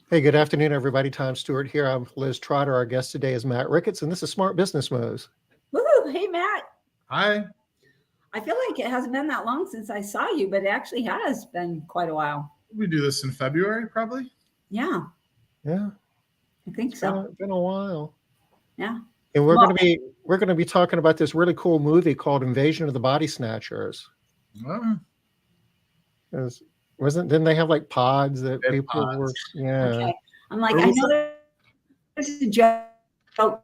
Hey, good afternoon, everybody. Tom Stewart here. I'm Liz Trotter. Our guest today is Matt Ricketts, and this is Smart Business Moves. Woohoo! Hey, Matt. Hi. I feel like it hasn't been that long since I saw you, but it actually has been quite a while. We do this in February, probably. Yeah, Yeah, I think it's so. been a while. Yeah. And Well, we're gonna be talking about this really cool movie called Invasion of the Body Snatchers. Oh, Didn't they have like pods that they have people were? pods. Yeah. okay. I'm like, Or I was know that- there's a joke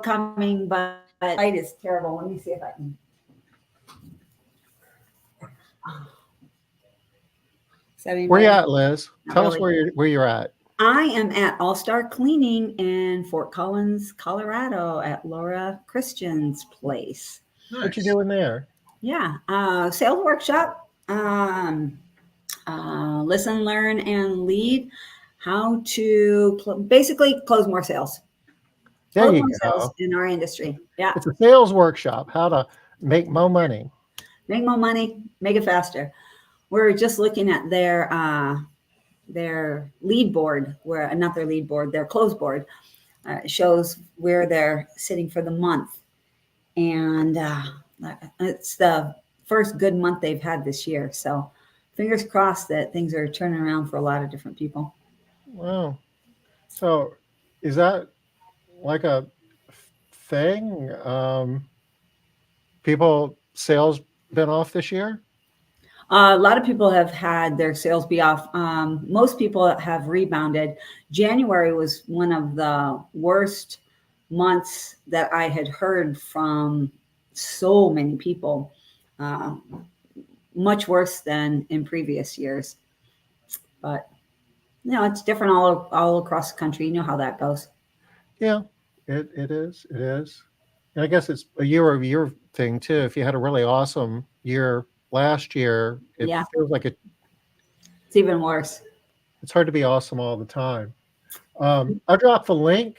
coming, but light is terrible. Let me see if I can. Is that any Where you better? at, Liz? Not Tell us really. where you're at. I am at All Star Cleaning in Fort Collins, Colorado, at Laura Christian's place. What you Nice. doing there? Yeah, sales workshop. Listen, learn, and lead. How to basically close more sales. There Close you more go. sales in our industry. Yeah, It's a sales workshop. How to make more money. make more money, make it faster. We're just looking at their lead board, where not their lead board, their close board. Shows where they're sitting for the month, and it's the first good month they've had this year. So fingers crossed that things are turning around for a lot of different people. Wow. So, is that like a thing? People sales been off this year? A lot of people have had their sales be off. Most people have rebounded. January was one of the worst months that I had heard from so many people, uh, much worse than in previous years. But it's different all across the country. You know how that goes. Yeah, it is. It is. And I guess it's a year-over-year thing too. If you had a really awesome year last year, it Yeah, feels like it's even worse. it's hard to be awesome all the time. I'll drop the link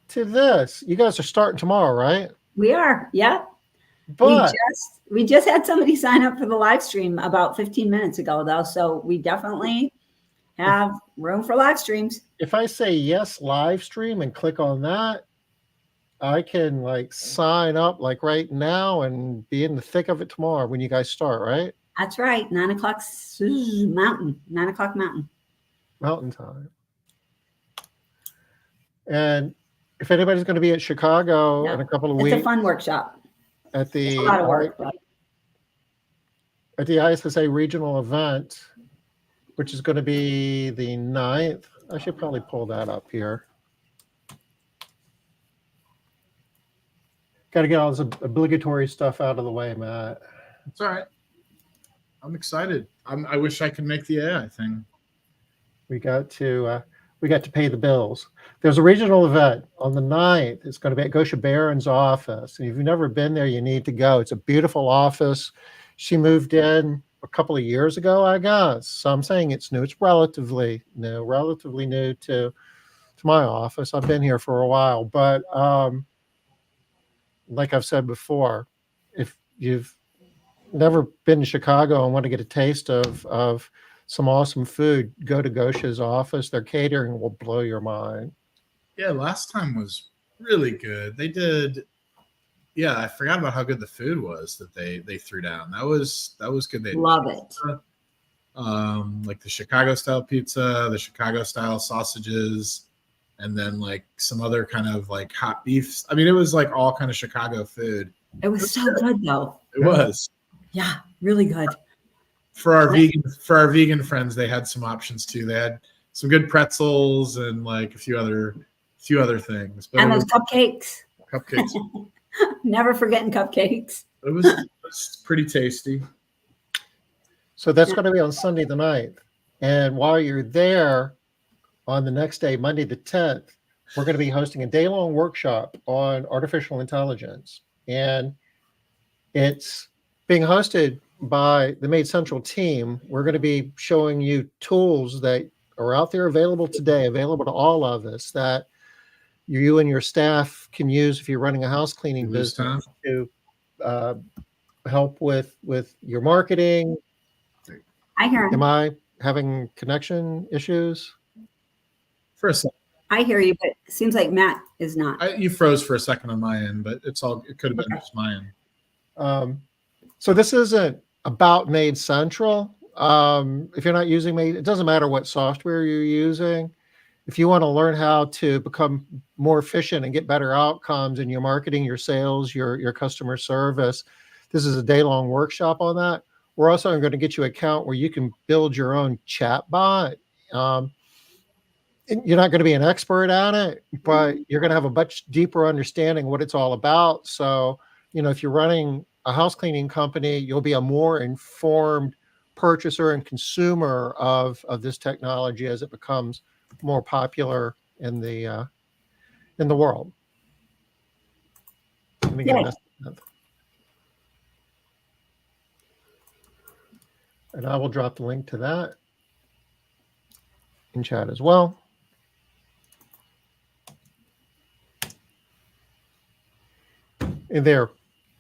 to this. You guys are starting tomorrow, right? We are. Yeah. We But just had somebody sign up for the live stream about 15 minutes ago, though. So we definitely if have room for live streams. if I say yes, live stream and click on that, I can like sign up like right now and be in the thick of it tomorrow when you guys start, right? That's right. 9 o'clock Mountain. 9 o'clock Mountain. Mountain time. And if anybody's going to be at Chicago in Yeah. a couple of It's a weeks fun workshop. at It's a the lot of work, but ISSA regional event, which is going to be the 9th. I should probably pull that up here. Got to get all this obligatory stuff out of the way, Matt. It's all right. I'm excited. I wish I could make the AI thing. We got to pay the bills. There's a regional event on the 9th. It's going to be at Gosha Barron's office. And if you've never been there, you need to go. It's a beautiful office. She moved in a couple of years ago, I guess. So I'm saying it's new. It's relatively new to my office. I've been here for a while, but like I've said before, if you've never been to Chicago and want to get a taste of some awesome food, go to Gosha's office. Their catering will blow your mind. Yeah, last time was really good. They did. Yeah, I forgot about how good the food was that they threw down. That was good. They love it. like the Chicago style pizza, the Chicago style sausages, and then like some other kind of like hot beefs. I mean, it was like all kind of Chicago food. It was so good, though. It was. Yeah, really good. For our vegan friends, they had some options too. They had some good pretzels and like a few other things. But And those cupcakes. cupcakes. Never forgetting cupcakes. It was pretty tasty. So that's going to be on Sunday the 9th. And while you're there on the next day, Monday the 10th, we're going to be hosting a day-long workshop on artificial intelligence. And it's being hosted by the Maid Central team. We're going to be showing you tools that are out there available today, available to all of us, that you and your staff can use if you're running a house cleaning business to help with your marketing. I hear him. Am I having connection issues? For a second. I hear you, but it seems like Matt is not. You froze for a second on my end, but it could have been just my end. So this isn't about Maid Central. If you're not using Maid, it doesn't matter what software you're using. If you want to learn how to become more efficient and get better outcomes in your marketing, your sales, your customer service, this is a day-long workshop on that. We're also going to get you an account where you can build your own chat bot. You're not going to be an expert at it, but you're going to have a much deeper understanding of what it's all about. So, if you're running a house cleaning company, you'll be a more informed purchaser and consumer of this technology as it becomes more popular in the world. Let me get this. And I will drop the link to that in chat as well. And there,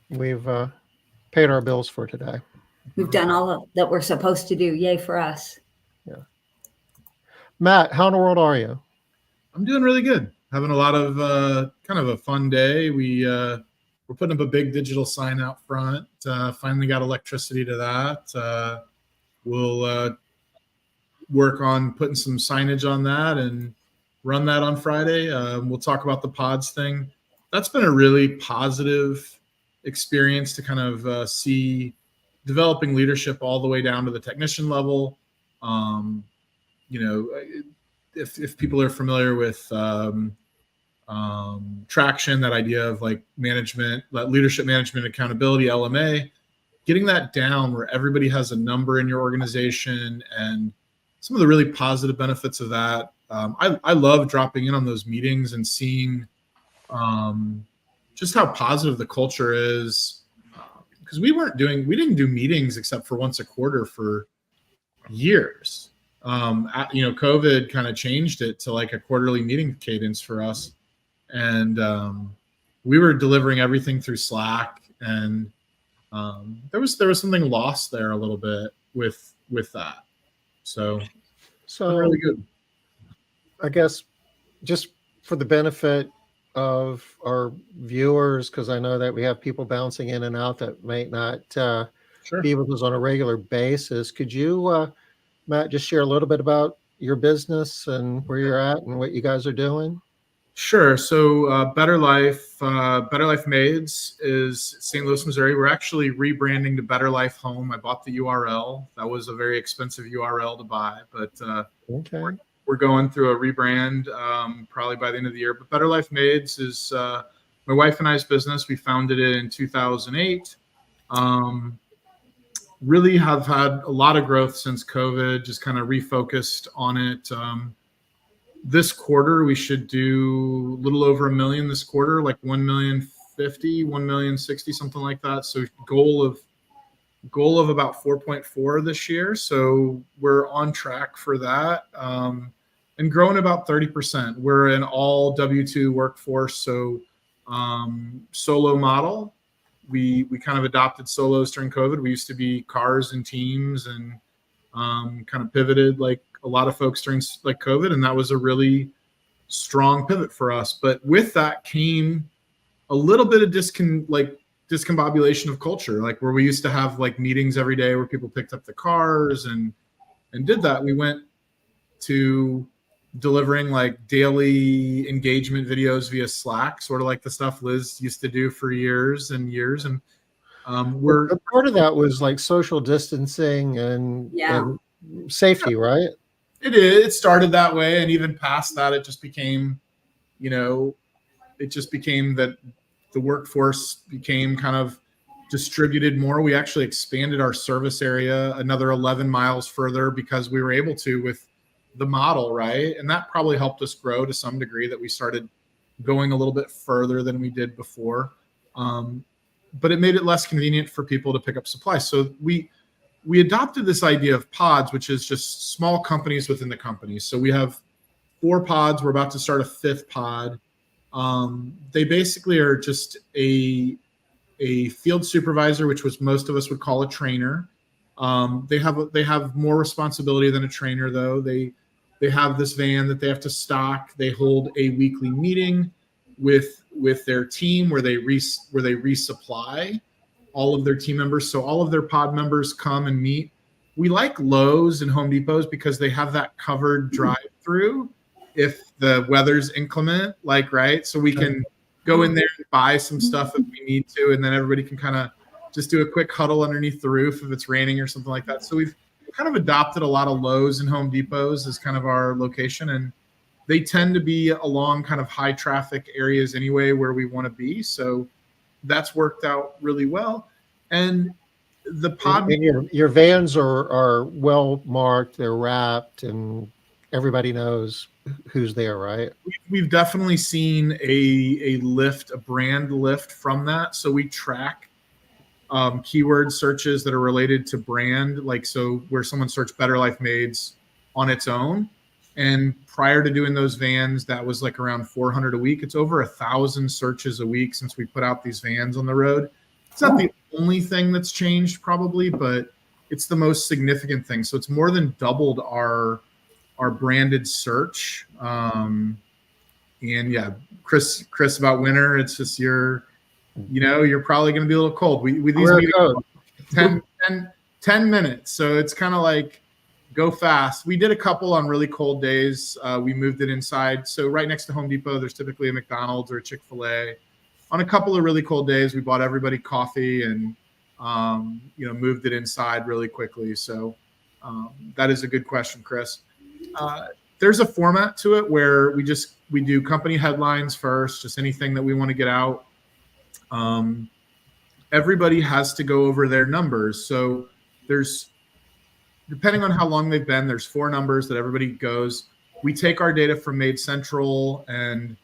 we've paid our bills for today. We've done all that we're supposed to do. Yay for us. Yeah. Matt, how in the world are you? I'm doing really good. Having a lot of kind of a fun day. We're putting up a big digital sign out front. Finally got electricity to that. We'll work on putting some signage on that and run that on Friday. We'll talk about the PODS thing. That's been a really positive experience to kind of see developing leadership all the way down to the technician level. If people are familiar with traction, that idea of like management, leadership management accountability, LMA, getting that down where everybody has a number in your organization and some of the really positive benefits of that. I love dropping in on those meetings and seeing just how positive the culture is, because we didn't do meetings except for once a quarter for years. COVID kind of changed it to like a quarterly meeting cadence for us, and we were delivering everything through Slack, and there was something lost there a little bit with that. So really good. I guess just for the benefit of our viewers, because I know that we have people bouncing in and out that might not be with us on a regular basis. Could you, Matt, just share a little bit about your business and where you're at and what you guys are doing? Sure. So Better Life Maids is St. Louis, Missouri. We're actually rebranding to Better Life Home. I bought the URL. That was a very expensive URL to buy, but okay. We're going through a rebrand probably by the end of the year. But Better Life Maids is my wife and I's business. We founded it in 2008. Really have had a lot of growth since COVID, just kind of refocused on it. This quarter, we should do a little over $1 million this quarter, like 1,050,000, 1,060,000, something like that. So goal of about 4.4 this year. So we're on track for that. And growing about 30%. We're an all W-2 workforce. So solo model. We kind of adopted solos during COVID. We used to be cars and teams, and kind of pivoted like a lot of folks during like COVID. And that was a really strong pivot for us. But with that came a little bit of discombobulation of culture, like where we used to have like meetings every day where people picked up the cars and did that. We went to delivering like daily engagement videos via Slack, sort of like the stuff Liz used to do for years and years. And part of that was like social distancing and safety, right? It started that way, and even past that, it just became that the workforce became kind of distributed more. We actually expanded our service area another 11 miles further because we were able to with the model, right? And that probably helped us grow to some degree, that we started going a little bit further than we did before. But it made it less convenient for people to pick up supplies. So we adopted this idea of pods, which is just small companies within the company. So we have 4 pods. We're about to start a 5th pod. They basically are just a field supervisor, which was most of us would call a trainer. They have more responsibility than a trainer, though. They They have this van that they have to stock. They hold a weekly meeting with their team where they resupply all of their team members. So all of their pod members come and meet. We like Lowe's and Home Depots because they have that covered drive-through if the weather's inclement, like, right? So we can go in there and buy some stuff if we need to, and then everybody can kind of just do a quick huddle underneath the roof if it's raining or something like that. So we've kind of adopted a lot of Lowe's and Home Depots as kind of our location, and they tend to be along kind of high traffic areas anyway where we want to be. So that's worked out really well. And the pod, and your vans are well marked, they're wrapped, and everybody knows who's there, right? we've definitely seen a lift, a brand lift from that. So we track keyword searches that are related to brand, like, so where someone searched Better Life Maids on its own. And prior to doing those vans, that was like around 400 a week. It's over 1,000 searches a week since we put out these vans on the road. It's not the only thing that's changed probably, but it's the most significant thing. So it's more than doubled our branded search. And yeah, Chris, about winter, it's just you're probably going to be a little cold. We these meetings 10 minutes. So it's kind of like, go fast. We did a couple on really cold days. We moved it inside. So right next to Home Depot, there's typically a McDonald's or a Chick-fil-A. On a couple of really cold days, we bought everybody coffee and, moved it inside really quickly. So that is a good question, Chris. There's a format to it where we do company headlines first, just anything that we want to get out. Everybody has to go over their numbers. So depending on how long they've been, there's 4 numbers that everybody goes. We take our data from Maid Central, and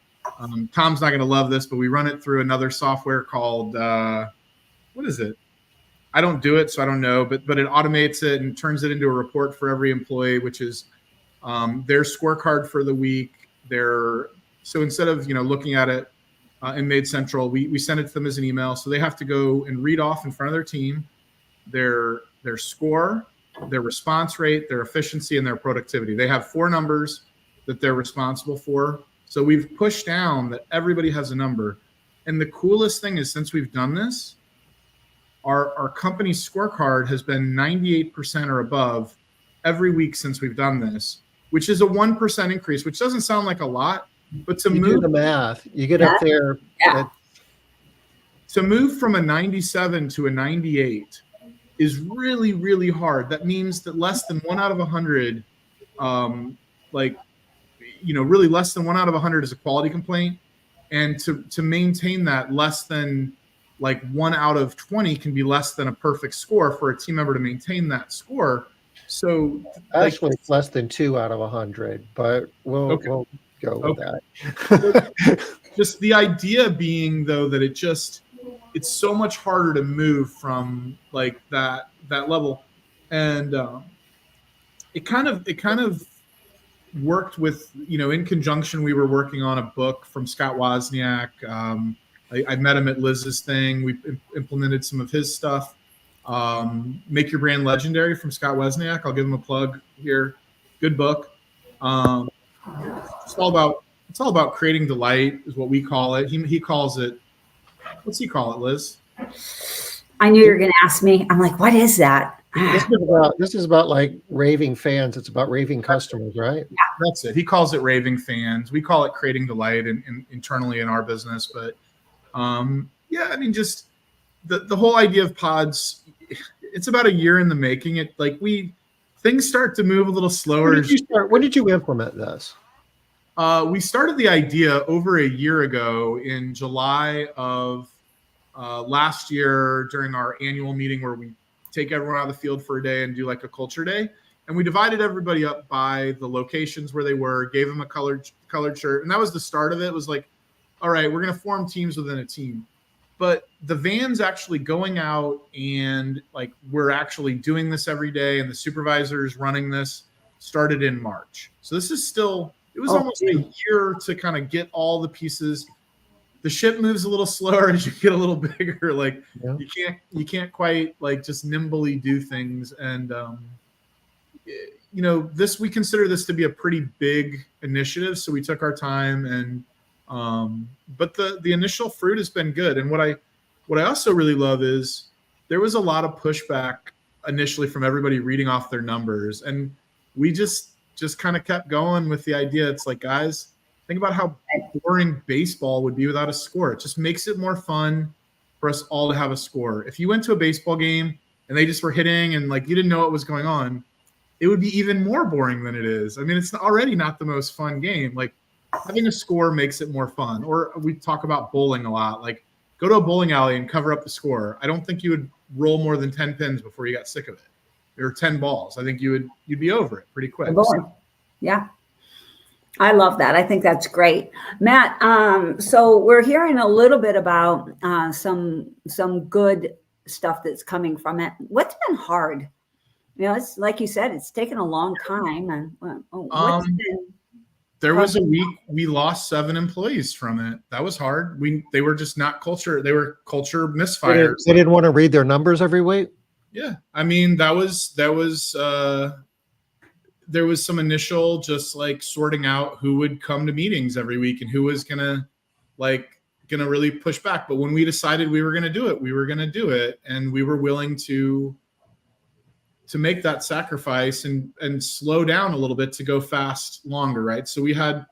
Tom's not going to love this, but we run it through another software called, what is it? I don't do it, so I don't know, but it automates it and turns it into a report for every employee, which is their scorecard for the week. So instead of looking at it in Maid Central, we send it to them as an email. So they have to go and read off in front of their team their score, their response rate, their efficiency, and their productivity. They have 4 numbers that they're responsible for. So we've pushed down that everybody has a number. And the coolest thing is, since we've done this, our company scorecard has been 98% or above every week since we've done this, which is a 1% increase, which doesn't sound like a lot, but to do the math, you get up there. Yeah. To move from a 97 to a 98 is really, really hard. That means that less than 1 out of 100, really less than 1 out of 100 is a quality complaint. And to maintain that, less than 1 out of 20 can be less than a perfect score for a team member to maintain that score. So Actually, it's less than 2 out of 100, but we'll go with that. Just the idea being, though, that it's so much harder to move from that level. And it kind of worked with, in conjunction, we were working on a book from Scott Wozniak. I met him at Liz's thing. We implemented some of his stuff. Make Your Brand Legendary from Scott Wozniak. I'll give him a plug here. Good book. It's all about creating delight is what we call it. He calls it, what's he call it, Liz? I knew you were going to ask me. I'm like, what is that? This is about like raving fans. It's about raving customers, right? Yeah. That's it. He calls it raving fans. We call it creating delight internally in our business. But just the whole idea of pods, it's about a year in the making. Things start to move a little slower. When did you implement this? We started the idea over a year ago in July of last year during our annual meeting where we take everyone out of the field for a day and do like a culture day. And we divided everybody up by the locations where they were, gave them a colored shirt. And that was the start of it. It was like, all right, we're going to form teams within a team. But the van's actually going out and we're actually doing this every day. And the supervisors running this started in March. So this is still, it was almost a year to kind of get all the pieces. The ship moves a little slower as you get a little bigger. You can't quite just nimbly do things. And we consider this to be a pretty big initiative. So we took our time and, but the initial fruit has been good. And what I also really love is there was a lot of pushback initially from everybody reading off their numbers. And we just kind of kept going with the idea. It's like, guys, think about how boring baseball would be without a score. It just makes it more fun for us all to have a score. If you went to a baseball game and they just were hitting and like you didn't know what was going on, it would be even more boring than it is. I mean, it's already not the most fun game. Like having a score makes it more fun. Or we talk about bowling a lot. Like go to a bowling alley and cover up the score. I don't think you would roll more than 10 pins before you got sick of it, or 10 balls. I think you'd be over it pretty quick. Yeah. I love that. I think that's great. Matt, so we're hearing a little bit about some good stuff that's coming from it. What's been hard? It's like you said, it's taken a long time. And there was a week we lost 7 employees from it. That was hard. They were just not culture. They were culture misfires. They didn't want to read their numbers every week. Yeah, I mean there was some initial just like sorting out who would come to meetings every week and who was gonna really push back. But when we decided we were gonna do it, we were gonna do it, and we were willing to make that sacrifice and slow down a little bit to go fast longer, right? So we had,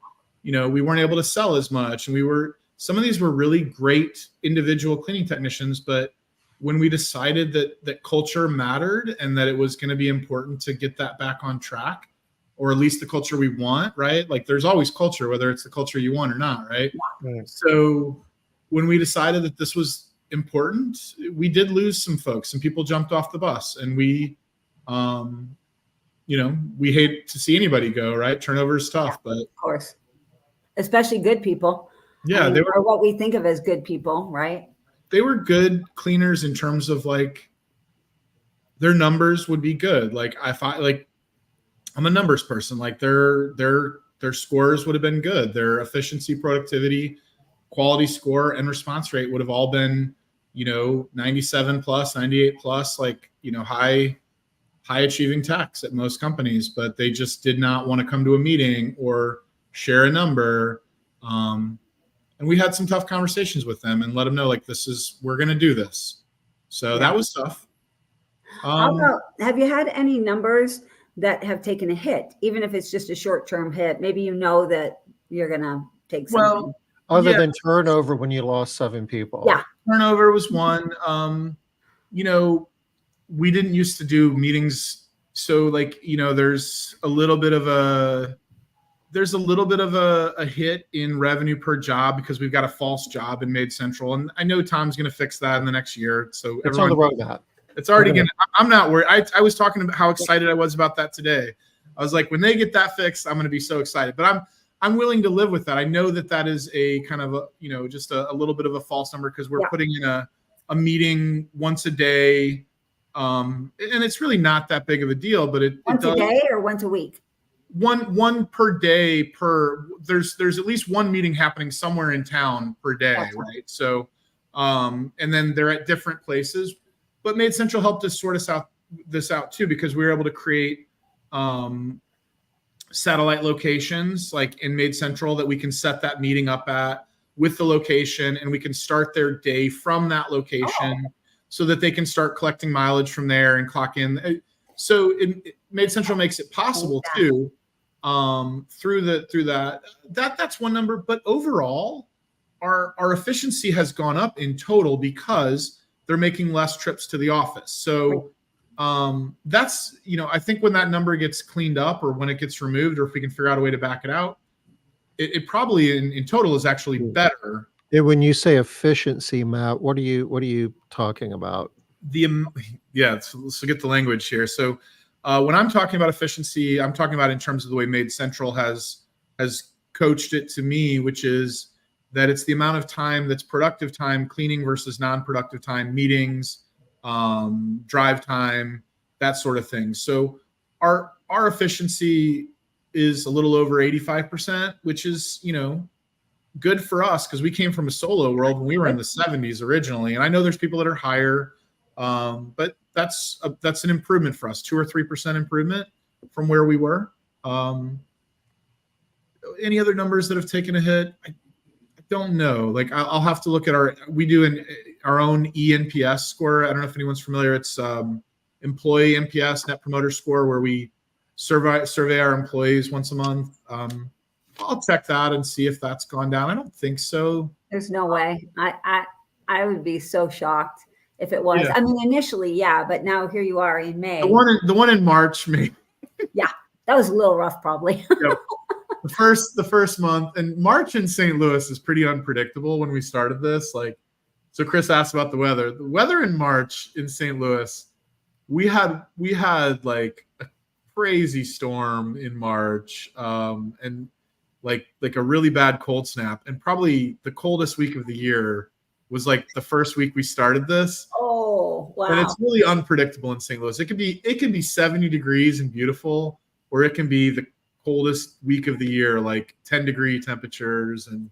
we weren't able to sell as much, and some of these were really great individual cleaning technicians, but when we decided that culture mattered and that it was going to be important to get that back on track, or at least the culture we want, right? Like there's always culture, whether it's the culture you want or not, right? Right. So when we decided that this was important, we did lose some folks. Some people jumped off the bus, and we hate to see anybody go, right? Turnover is tough, but of course, especially good people. Yeah, they were what we think of as good people, right? They were good cleaners in terms of like their numbers would be good. Like I'm a numbers person. Like their scores would have been good. Their efficiency, productivity, quality score, and response rate would have all been, 97 plus, 98 plus, like, high achieving techs at most companies, but they just did not want to come to a meeting or share a number. And we had some tough conversations with them and let them know, like, we're going to do this. So that was tough. How about, have you had any numbers that have taken a hit, even if it's just a short-term hit? Maybe that you're going to take something. Other than turnover when you lost 7 people. Yeah. Turnover was one. We didn't used to do meetings. So like, there's a little bit of a hit in revenue per job because we've got a false job in Maid Central. And I know Tom's going to fix that in the next year. So it's on the roadmap. It's already I'm not worried. I was talking about how excited I was about that today. I was like, when they get that fixed, I'm going to be so excited, but I'm willing to live with that. I know that is a kind of just a little bit of a false number because we're putting in a meeting once a day. And it's really not that big of a deal, but once a day or once a week? One per day there's at least one meeting happening somewhere in town per day. That's right. So, and then they're at different places, but Maid Central helped us sort this out too, because we were able to create, satellite locations like in Maid Central that we can set that meeting up at with the location, and we can start their day from that location so that they can start collecting mileage from there and clock in. So Maid Central makes it possible too, through that. That's one number, but overall our efficiency has gone up in total because they're making less trips to the office. So that's, I think when that number gets cleaned up or when it gets removed, or if we can figure out a way to back it out, it probably in total is actually better. When you say efficiency, Matt, what are you talking about? So get the language here. So when I'm talking about efficiency, I'm talking about in terms of the way Maid Central has coached it to me, which is that it's the amount of time that's productive time cleaning versus non-productive time, meetings, drive time, that sort of thing. So our efficiency is a little over 85%, which is, good for us because we came from a solo world when we were in the 70s originally. And I know there's people that are higher, but that's an improvement for us, 2 or 3% improvement. from where we were. Any other numbers that have taken a hit? I don't know. Like I'll have to look at we do our own ENPS score. I don't know if anyone's familiar. It's employee NPS, Net Promoter Score, where we survey our employees once a month. I'll check that and see if that's gone down. I don't think so. There's no way. I would be so shocked if it was. Yeah. I mean, initially, yeah, but now here you are in May. The one in March, maybe. Yeah, that was a little rough, probably. Yep. The first month, and March in St. Louis is pretty unpredictable. When we started this, so Chris asked about the weather. The weather in March in St. Louis, we had like a crazy storm in March, and like a really bad cold snap, and probably the coldest week of the year was like the first week we started this. Oh, wow. And it's really unpredictable in St. Louis. It can be 70 degrees and beautiful, or it can be the coldest week of the year, like 10-degree temperatures. And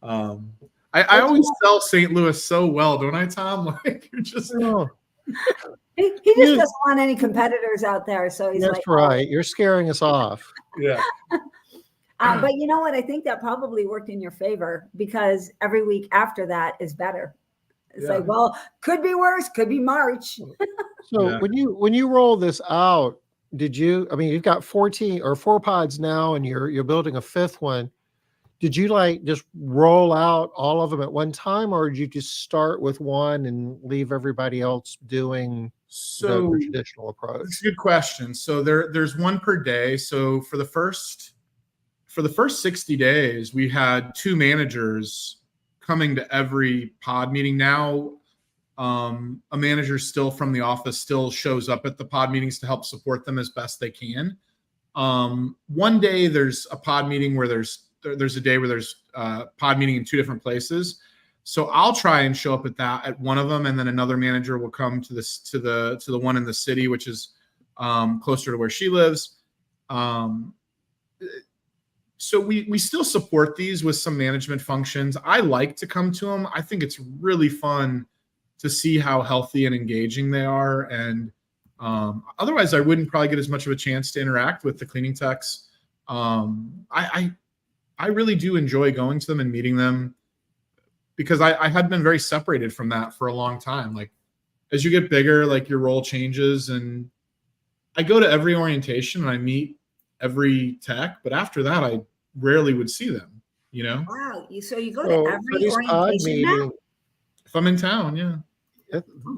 I always sell St. Louis so well, don't I, Tom? Like you're just he just doesn't want any competitors out there. So he's that's like, right. You're scaring us off. Yeah. But you know what? I think that probably worked in your favor, because every week after that is better. It's like, well, could be worse, could be March. So when you roll this out, you've got 4 pods now, and you're building a 5th one. Did you just roll out all of them at one time, or did you just start with one and leave everybody else doing the traditional approach? That's a good question. So there's one per day. So for the first 60 days, we had 2 managers coming to every pod meeting. Now, a manager still from the office still shows up at the pod meetings to help support them as best they can. One day there's a pod meeting where there's a day where there's a pod meeting in 2 different places. So I'll try and show up at one of them, and then another manager will come to the one in the city, which is closer to where she lives. So we still support these with some management functions. I like to come to them. I think it's really fun to see how healthy and engaging they are. And otherwise, I wouldn't probably get as much of a chance to interact with the cleaning techs. I really do enjoy going to them and meeting them, because I had been very separated from that for a long time. Like as you get bigger, like your role changes, and I go to every orientation and I meet every tech, but after that, I rarely would see them, Wow. So you go to every orientation now? If I'm in town, yeah.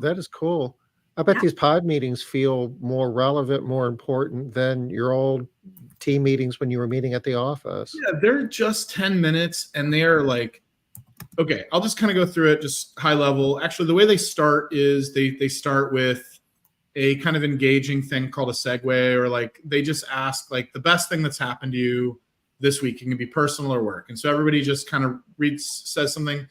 That is cool. I bet these pod meetings feel more relevant, more important than your old team meetings when you were meeting at the office. Yeah, they're just 10 minutes, and they are like, okay, I'll just kind of go through it just high level. Actually, the way they start is they start with a kind of engaging thing called a segue, or like they just ask like the best thing that's happened to you this week. It can be personal or work. And so everybody just kind of says something.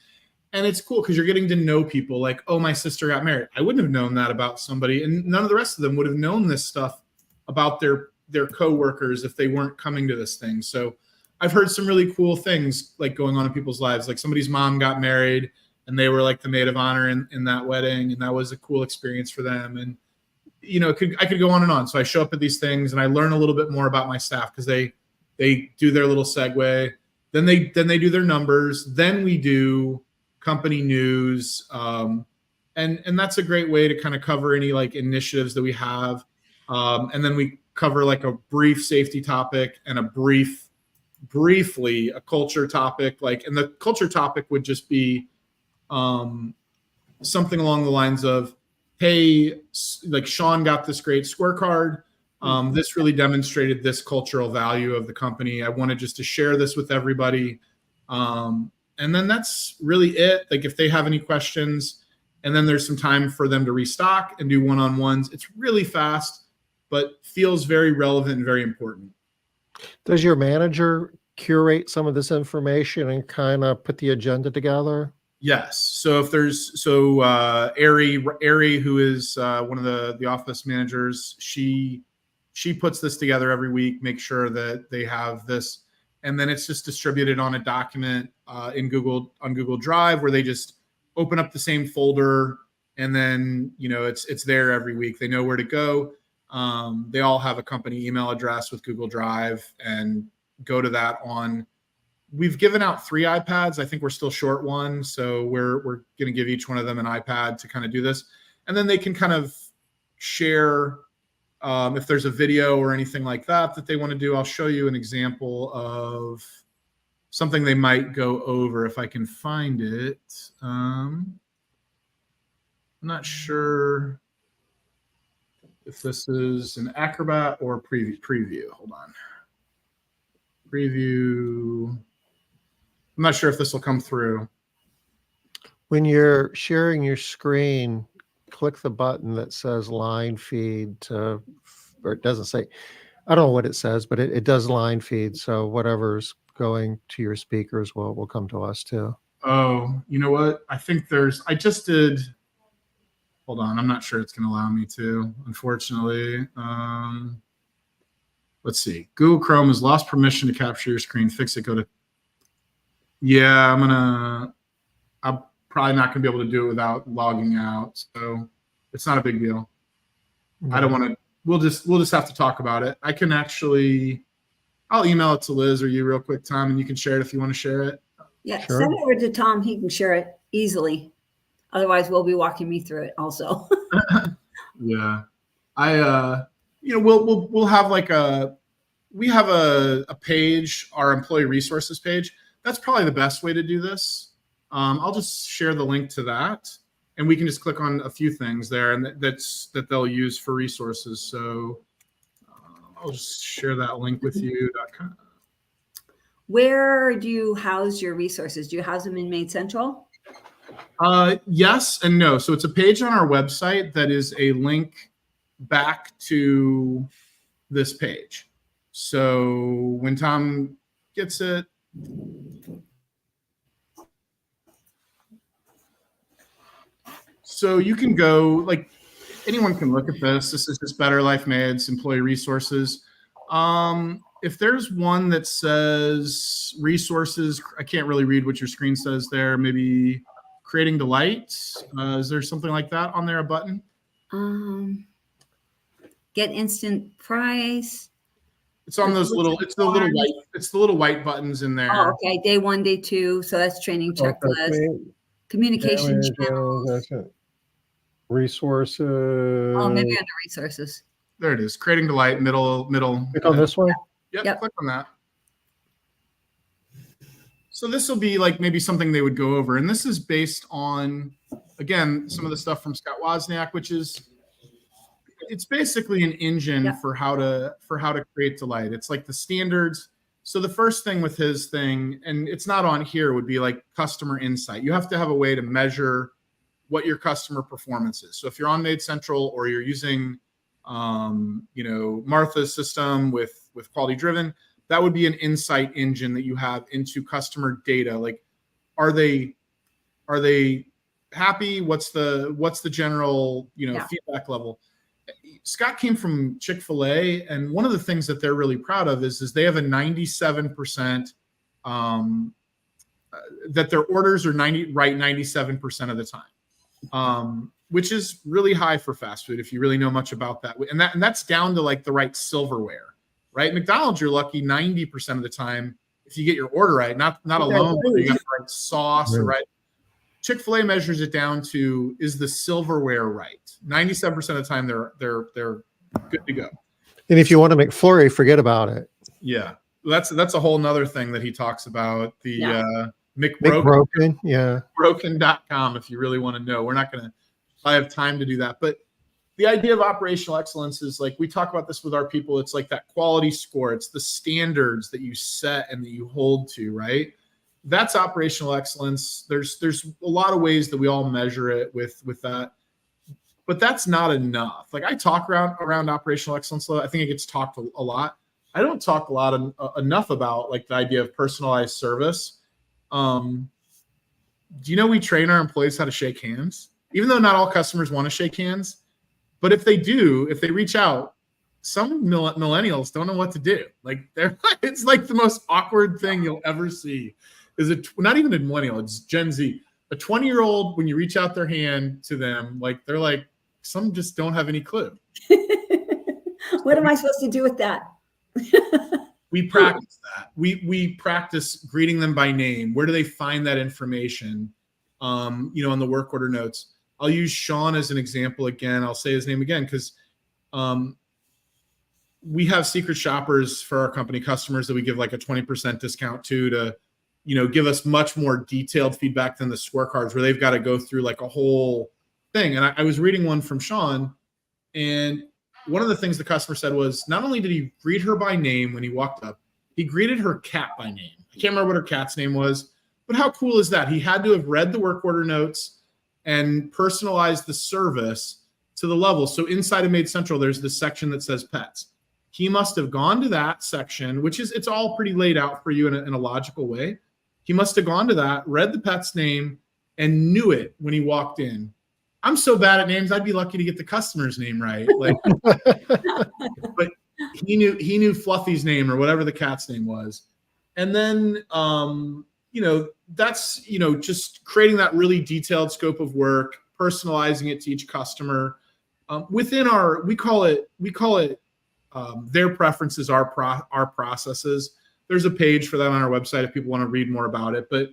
And it's cool because you're getting to know people. Like, oh, my sister got married. I wouldn't have known that about somebody. And none of the rest of them would have known this stuff about their coworkers if they weren't coming to this thing. So I've heard some really cool things like going on in people's lives. Like somebody's mom got married and they were like the maid of honor in that wedding. And that was a cool experience for them. And, I could go on and on. So I show up at these things and I learn a little bit more about my staff, because they do their little segue. Then they do their numbers. Then we do company news. And that's a great way to kind of cover any like initiatives that we have. And then we cover like a brief safety topic and a briefly a culture topic. And the culture topic would just be something along the lines of, hey, like Sean got this great scorecard. This really demonstrated this cultural value of the company. I wanted just to share this with everybody. And then that's really it. Like if they have any questions, and then there's some time for them to restock and do one-on-ones. It's really fast, but feels very relevant and very important. Does your manager curate some of this information and kind of put the agenda together? Yes. So if there's Ari, who is one of the office managers, she puts this together every week, make sure that they have this, and then it's just distributed on a document on Google Drive, where they just open up the same folder, and then it's there every week. They know where to go. They all have a company email address with Google Drive, and go to that on. We've given out 3 iPads. I think we're still short one. So we're going to give each one of them an iPad to kind of do this. And then they can kind of share if there's a video or anything like that they want to do. I'll show you an example of something they might go over if I can find it. I'm not sure if this is an Acrobat or preview. Hold on. Preview. I'm not sure if this will come through. When you're sharing your screen, click the button that says line feed to, or it doesn't say, I don't know what it says, but it does line feed. So whatever's going to your speakers will come to us too. Oh, you know what? I think I just did, hold on. I'm not sure it's going to allow me to, unfortunately. Let's see. Google Chrome has lost permission to capture your screen. Fix it. Go to, yeah, I'm probably not going to be able to do it without logging out. So it's not a big deal. I don't want to, we'll just have to talk about it. I can actually, I'll email it to Liz or you real quick, Tom, and you can share it if you want to share it. Yeah, Sure. send it over to Tom. He can share it easily. Otherwise, we'll be walking me through it also. Yeah. We'll have we have a page, our employee resources page. That's probably the best way to do this. I'll just share the link to that, and we can just click on a few things there, and that they'll use for resources. So I'll just share that link with you. Where do you house your resources? Do you house them in Maid Central? Yes and no. So it's a page on our website that is a link back to this page. So when Tom gets it, so you can go, like, anyone can look at this. This is just Better Life Maids, employee resources. If there's one that says resources, I can't really read what your screen says there. Maybe creating delight. Is there something like that on there, a button? Get instant price. It's on those little, it's the little white buttons in there. Oh, okay. Day 1, day 2. So that's training checklist. Communication channels. Resources. Oh, maybe under resources. There it is. Creating delight, middle. Click on this one. Yep. Click on that. So this will be like maybe something they would go over. And this is based on, again, some of the stuff from Scott Wozniak, which is, it's basically an engine for how to create delight. It's like the standards. So the first thing with his thing, and it's not on here, would be like customer insight. You have to have a way to measure what your customer performance is. So if you're on Maid Central or you're using, Martha's system with Quality Driven, that would be an insight engine that you have into customer data. Like, are they happy? What's the general, feedback level? Scott came from Chick-fil-A, and one of the things that they're really proud of is they have a 97% that their orders are 97% of the time, which is really high for fast food if you really know much about that. And that's down to like the right silverware, right? McDonald's, you're lucky 90% of the time if you get your order right, not alone, but you got the right sauce or right. Chick-fil-A measures it down to, is the silverware right? 97% of the time they're good to go. And if you want to make McFlurry, forget about it. Yeah. That's a whole nother thing that he talks about. The McBroken, yeah. Broken.com if you really want to know. We're not going to have time to do that. But the idea of operational excellence is, like, we talk about this with our people. It's like that quality score. It's the standards that you set and that you hold to, right? That's operational excellence. There's a lot of ways that we all measure it with that, but that's not enough. Like, I talk around operational excellence. I think it gets talked a lot. I don't talk a lot enough about, like, the idea of personalized service. Do you know we train our employees how to shake hands, even though not all customers want to shake hands? But if they do, if they reach out, some millennials don't know what to do. Like, it's like the most awkward thing you'll ever see. Is it not even a millennial? It's Gen Z. A 20-year-old, when you reach out their hand to them, like, they're like, some just don't have any clue. What am I supposed to do with that? We practice that. We practice greeting them by name. Where do they find that information? On the work order notes. I'll use Sean as an example again. I'll say his name again because we have secret shoppers for our company customers that we give like a 20% discount to give us much more detailed feedback than the scorecards where they've got to go through like a whole thing. And I was reading one from Sean, and one of the things the customer said was not only did he greet her by name when he walked up, he greeted her cat by name. I can't remember what her cat's name was, but how cool is that? He had to have read the work order notes and personalized the service to the level. So inside of Maid Central, there's this section that says pets. He must have gone to that section, it's all pretty laid out for you in a logical way. He must have gone to that, read the pet's name, and knew it when he walked in. I'm so bad at names, I'd be lucky to get the customer's name right. But he knew Fluffy's name or whatever the cat's name was. And then, that's, just creating that really detailed scope of work, personalizing it to each customer. Within we call it their preferences, our processes. There's a page for that on our website if people want to read more about it. But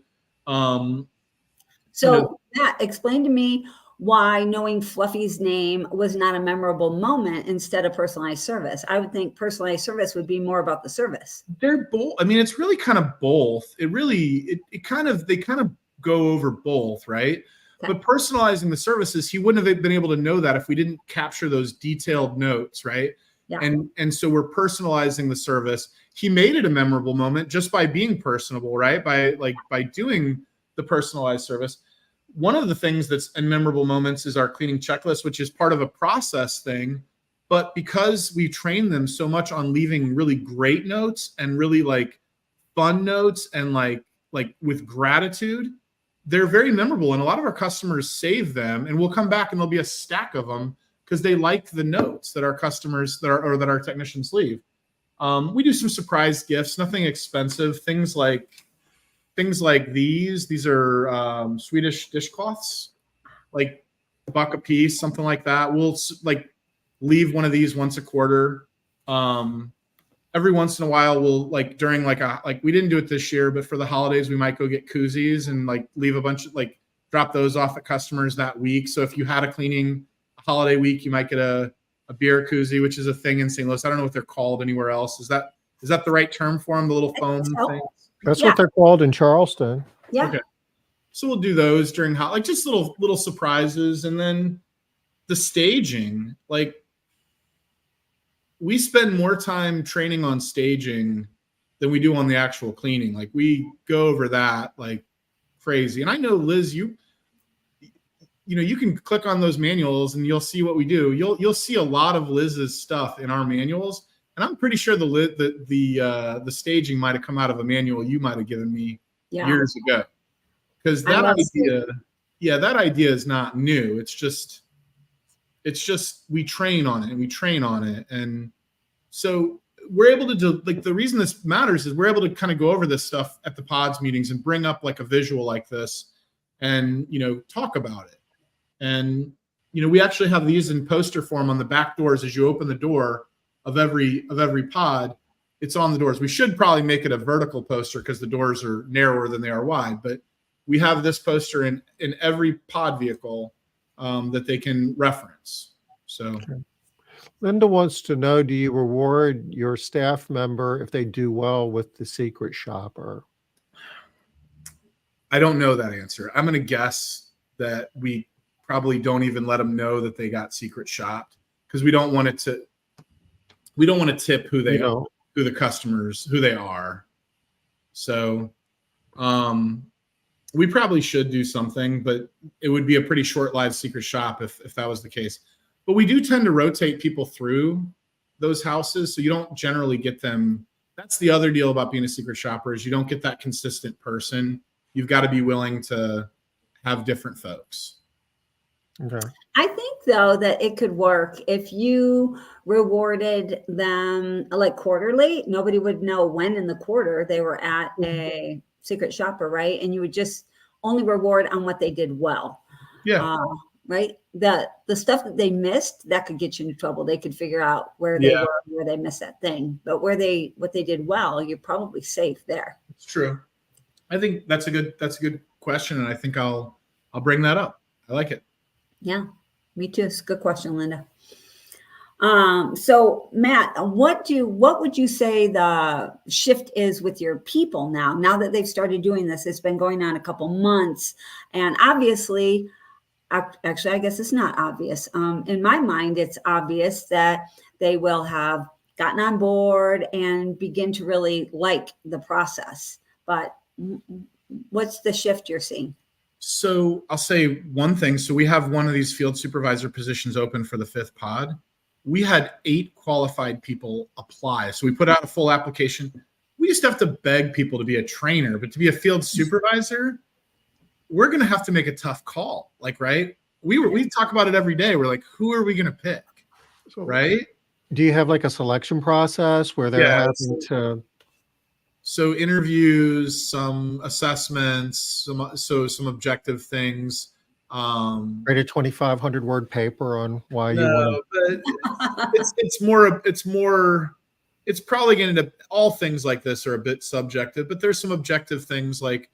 Matt, explain to me why knowing Fluffy's name was not a memorable moment instead of personalized service. I would think personalized service would be more about the service. They're both. I mean, it's really kind of both. They kind of go over both, right? Okay. But personalizing the services, he wouldn't have been able to know that if we didn't capture those detailed notes, right? Yeah. And so we're personalizing the service. He made it a memorable moment just by being personable, right? By doing the personalized service. One of the things that's in memorable moments is our cleaning checklist, which is part of a process thing. But because we train them so much on leaving really great notes and really like fun notes and like with gratitude, they're very memorable. And a lot of our customers save them, and we'll come back and there'll be a stack of them because they like the notes that our customers that our technicians leave. We do some surprise gifts, nothing expensive, things like these are Swedish dishcloths, like $1 a piece, something like that. We'll like leave one of these once a quarter. Every once in a while, we'll like during we didn't do it this year, but for the holidays, we might go get koozies and like leave a bunch of drop those off at customers that week. So if you had a cleaning holiday week, you might get a beer koozie, which is a thing in St. Louis. I don't know what they're called anywhere else. Is that the right term for them? The little foam things? That's what they're called in Charleston. Yeah. Okay. So we'll do those during just little surprises. And then the staging, we spend more time training on staging than we do on the actual cleaning. Like we go over that like crazy. And I know, Liz, you can click on those manuals and you'll see what we do. You'll see a lot of Liz's stuff in our manuals. And I'm pretty sure the staging might have come out of a manual you might have given me years ago. Because that idea is not new. It's just we train on it. And so we're able to do, the reason this matters is we're able to kind of go over this stuff at the PODS meetings and bring up like a visual like this and, talk about it. And, we actually have these in poster form on the back doors. As you open the door of every pod, it's on the doors. We should probably make it a vertical poster because the doors are narrower than they are wide, but we have this poster in every pod vehicle that they can reference. So okay. Linda wants to know, do you reward your staff member if they do well with the secret shopper? I don't know that answer. I'm going to guess that we probably don't even let them know that they got secret shopped because we don't want to tip who they are, who the customers, who they are. So we probably should do something, but it would be a pretty short-lived secret shop if that was the case. But we do tend to rotate people through those houses, so you don't generally get them. That's the other deal about being a secret shopper is you don't get that consistent person. You've got to be willing to have different folks. Okay. I think, though, that it could work if you rewarded them like quarterly. Nobody would know when in the quarter they were at a secret shopper, right? And you would just only reward on what they did well. Yeah. right? The stuff that they missed, that could get you into trouble. They could figure out where they Yeah. were, where they missed that thing. But what they did well, you're probably safe there. It's true. I think that's a good question, and I think I'll bring that up. I like it. Yeah, me too. It's a good question, Linda. So Matt, what would you say the shift is with your people now that they've started doing this? It's been going on a couple months, and obviously, actually, I guess it's not obvious. In my mind, it's obvious that they will have gotten on board and begin to really like the process. But what's the shift you're seeing? So I'll say one thing. So we have one of these field supervisor positions open for the 5th pod. We had 8 qualified people apply. So we put out a full application. We just have to beg people to be a trainer, but to be a field supervisor, we're going to have to make a tough call. Like, right. We talk about it every day. We're like, who are we going to pick? Right. Do you have like a selection process where they're having to? So interviews, some assessments, some objective things. Write a 2,500 word paper on why you want. But it's probably going to, all things like this are a bit subjective, but there's some objective things like,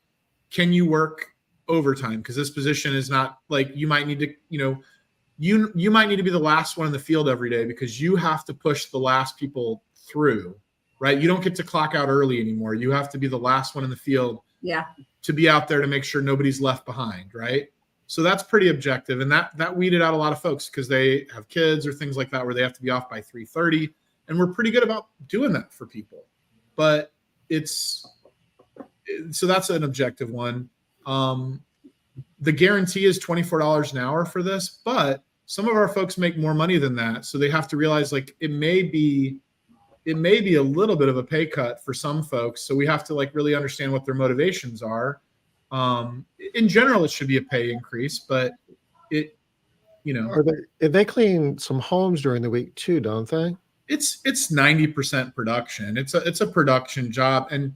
can you work overtime? Because this position is not like, you might need to, you might need to be the last one in the field every day because you have to push the last people through, right? You don't get to clock out early anymore. You have to be the last one in the field to be out there to make sure nobody's left behind, right? So that's pretty objective. And that weeded out a lot of folks because they have kids or things like that where they have to be off by 3:30. And we're pretty good about doing that for people. But so that's an objective one. The guarantee is $24 an hour for this, but some of our folks make more money than that. So they have to realize like it may be a little bit of a pay cut for some folks. So we have to like really understand what their motivations are. In general, it should be a pay increase, but They clean some homes during the week too, don't they? It's 90% production. It's a production job, and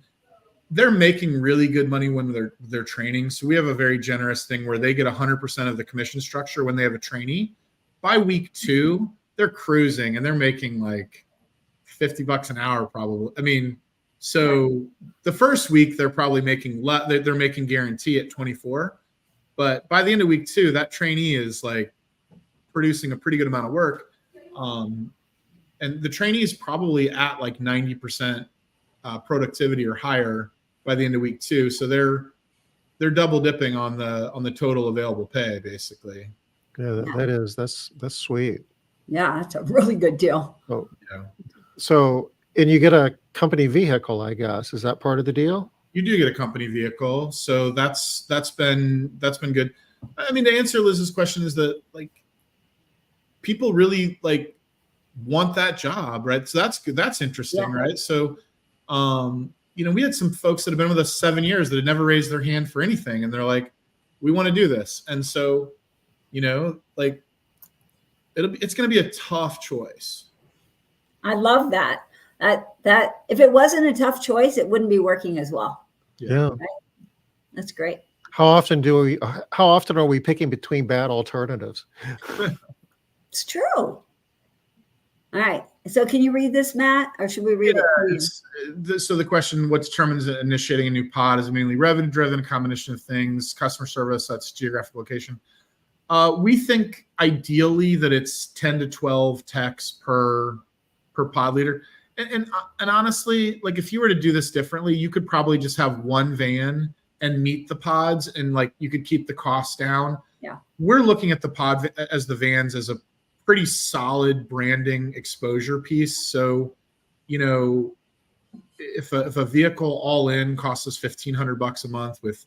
they're making really good money when they're training. So we have a very generous thing where they get 100% of the commission structure when they have a trainee. By week 2, they're cruising and they're making like $50 an hour probably. I mean, so the first week they're probably making they're making guarantee at 24, but by the end of week 2, that trainee is like producing a pretty good amount of work. And the trainee is probably at like 90% productivity or higher by the end of week 2. So they're double dipping on the total available pay, basically. Yeah, that's sweet. Yeah, that's a really good deal. Oh, yeah. So, and you get a company vehicle, I guess. Is that part of the deal? You do get a company vehicle, so that's been good. I mean, to answer Liz's question is that like people really like want that job, right? So that's interesting, right? So, we had some folks that have been with us 7 years that had never raised their hand for anything, and they're like, "We want to do this," and so, like it's going to be a tough choice. I love that. That if it wasn't a tough choice, it wouldn't be working as well. Yeah. Right? That's great. How often are we picking between bad alternatives? It's true. All right. So can you read this, Matt, or should we read it? So the question, what determines initiating a new pod? Is it mainly revenue driven, a combination of things, customer service, that's geographic location? We think ideally that it's 10 to 12 techs per pod leader. And honestly, like if you were to do this differently, you could probably just have one van and meet the pods and like you could keep the costs down. Yeah. We're looking at the pod as the vans as a pretty solid branding exposure piece. So, if a vehicle all in costs us $1,500 a month with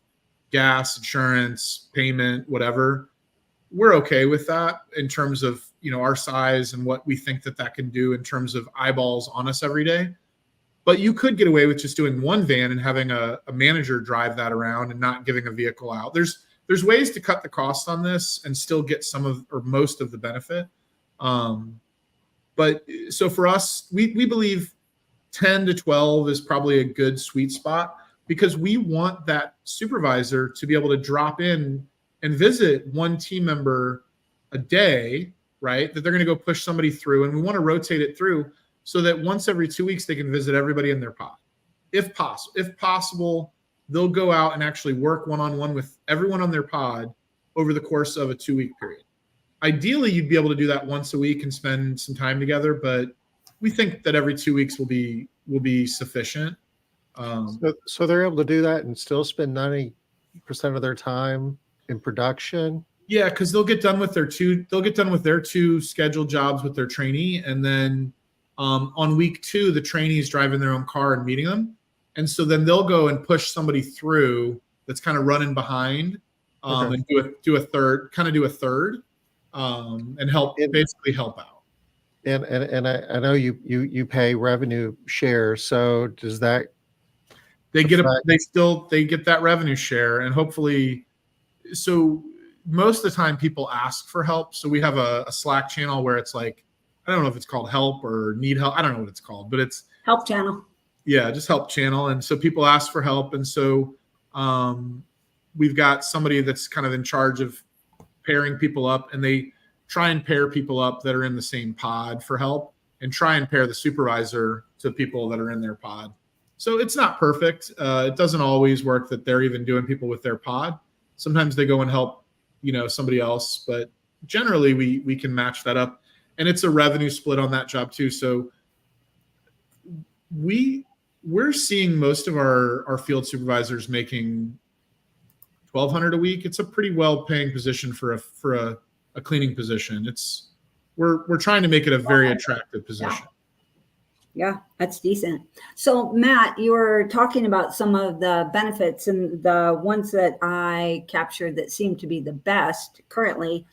gas, insurance, payment, whatever, we're okay with that in terms of, our size and what we think that can do in terms of eyeballs on us every day. But you could get away with just doing one van and having a manager drive that around and not giving a vehicle out. There's ways to cut the cost on this and still get some of or most of the benefit. But so for us, we believe 10 to 12 is probably a good sweet spot because we want that supervisor to be able to drop in and visit one team member a day, right, that they're going to go push somebody through, and we want to rotate it through so that once every 2 weeks they can visit everybody in their pod. If possible, they'll go out and actually work one-on-one with everyone on their pod over the course of a 2-week period. Ideally, you'd be able to do that once a week and spend some time together, but we think that every 2 weeks will be sufficient. So they're able to do that and still spend 90% of their time in production. Yeah, because they'll get done with their two scheduled jobs with their trainee, and then on week 2, the trainee's driving their own car and meeting them, and so then they'll go and push somebody through that's kind of running behind, and do a third, and basically help out. And I know you pay revenue share, so does that they get that revenue share, and hopefully, so most of the time people ask for help. So we have a Slack channel where it's like, I don't know if it's called help or need help. I don't know what it's called, but it's help channel. Yeah, just help channel. And so people ask for help. And so we've got somebody that's kind of in charge of pairing people up, and they try and pair people up that are in the same pod for help, and try and pair the supervisor to people that are in their pod. So it's not perfect. It doesn't always work that they're even doing people with their pod. Sometimes they go and help, somebody else, but generally we can match that up, and it's a revenue split on that job too. So we're seeing most of our field supervisors making $1,200 a week. It's a pretty well paying position for a cleaning position. We're trying to make it a very attractive position. Yeah, that's decent. So Matt, you were talking about some of the benefits, and the ones that I captured that seem to be the best currently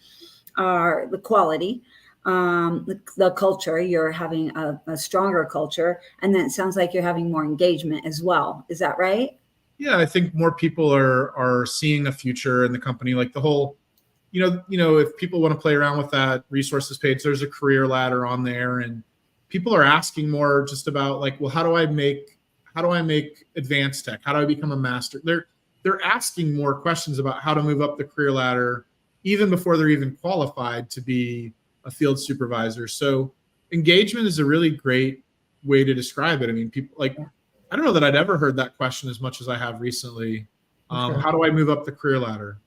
are the quality, the culture. You're having a stronger culture, and then it sounds like you're having more engagement as well. Is that right? Yeah, I think more people are seeing a future in the company. Like the whole, if people want to play around with that resources page, there's a career ladder on there, and people are asking more just about like, well, how do I make advanced tech? How do I become a master? They're asking more questions about how to move up the career ladder, even before they're even qualified to be a field supervisor. So engagement is a really great way to describe it. I mean, people like, I don't know that I'd ever heard that question as much as I have recently. How do I move up the career ladder?